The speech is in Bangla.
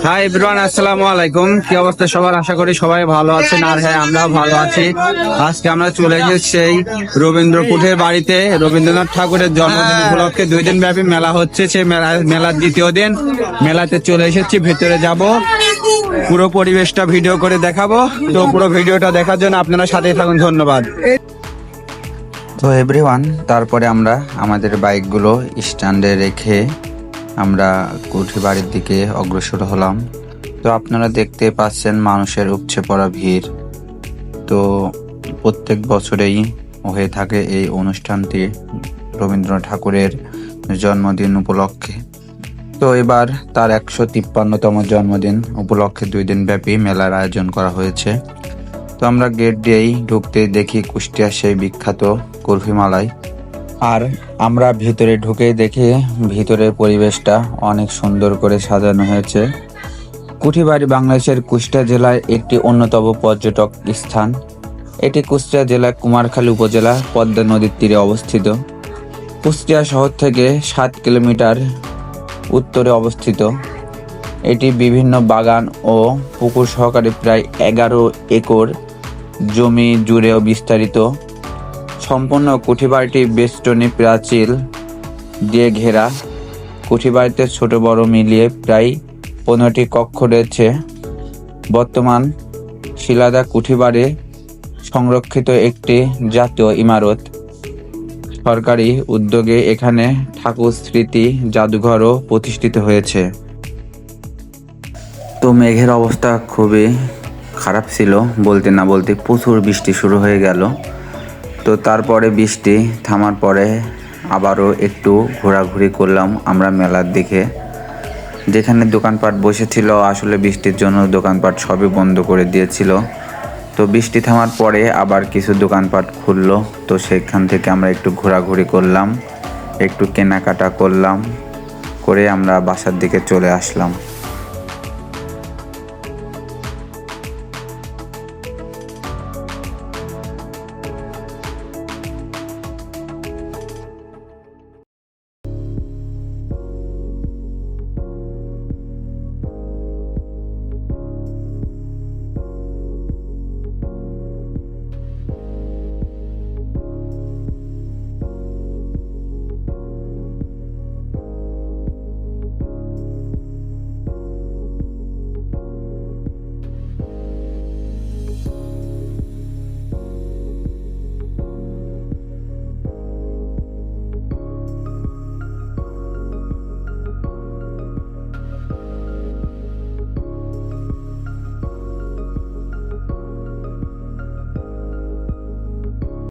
হাই এভরিওয়ান, আসসালামু আলাইকুম। কি অবস্থা সবার? আশা করি সবাই ভালো আছেন। আর হ্যাঁ, আমরাও ভালো আছি। আজকে আমরা চলে এসেছি সেই রবীন্দ্রকুঠের বাড়িতে। রবীন্দ্রনাথ ঠাকুরের জন্মদিন উপলক্ষে 2 দিন ব্যাপী মেলা হচ্ছে। সেই মেলার দ্বিতীয় দিন মেলাতে চলে এসেছি। ভেতরে যাব, পুরো পরিবেশটা ভিডিও করে দেখাবো। তো পুরো ভিডিওটা দেখার জন্য আপনারা সাথেই থাকুন। ধন্যবাদ। তো এভরিওয়ান, তারপরে আমরা আমাদের বাইকগুলো স্ট্যান্ডে রেখে আমরা কুঠি বাড়ির দিকে অগ্রসর হলাম। তো আপনারা দেখতে পাচ্ছেন মানুষের উপচে পড়া ভিড়। তো প্রত্যেক বছরেই হয়ে থাকে এই অনুষ্ঠানটি রবীন্দ্রনাথ ঠাকুরের জন্মদিন উপলক্ষে। তো এবার তার 153তম জন্মদিন উপলক্ষে 2 দিন ব্যাপী মেলার আয়োজন করা হয়েছে। তো আমরা গেট দিয়েই ঢুকতেই দেখি কুষ্টিয়া সেই বিখ্যাত কুলফি মালাই। আর আমরা ভিতরে ঢুকেই দেখি ভিতরের পরিবেশটা অনেক সুন্দর করে সাজানো হয়েছে। কুঠিবাড়ি বাংলাদেশের কুষ্টিয়া জেলার একটি অন্যতম পর্যটক স্থান। এটি কুষ্টিয়া জেলার কুমারখালী উপজেলা পদ্মা নদীর তীরে অবস্থিত। কুষ্টিয়া শহর থেকে 7 কিলোমিটার উত্তরে অবস্থিত। এটি বিভিন্ন বাগান ও পুকুর সহকারে প্রায় 11 একর জমি জুড়েও বিস্তারিত। সম্পূর্ণ কুঠিবাড়িটি বেষ্টনী প্রাচীর দিয়ে ঘেরা। কুঠিবাড়িতে ছোট বড় মিলিয়ে প্রায় 15টি কক্ষ রয়েছে। বর্তমান শিলাদা কুঠিবাড়ি সংরক্ষিত একটি জাতীয় ইমারত। সরকারি উদ্যোগে এখানে ঠাকুর স্মৃতি জাদুঘরও প্রতিষ্ঠিত হয়েছে। তো মেঘের অবস্থা খুবই খারাপ ছিল, বলতে না বলতে প্রচুর বৃষ্টি শুরু হয়ে গেল। তো তারপরে বৃষ্টি থামার পরে আবারও একটু ঘোরাঘুরি করলাম আমরা মেলার দিকে। যেখানে দোকানপাট বসেছিল, আসলে বৃষ্টির জন্য দোকানপাট সবই বন্ধ করে দিয়েছিল। তো বৃষ্টি থামার পরে আবার কিছু দোকানপাট খুললো। তো সেখান থেকে আমরা একটু ঘোরাঘুরি করলাম, একটু কেনাকাটা করলাম, করে আমরা বাসার দিকে চলে আসলাম।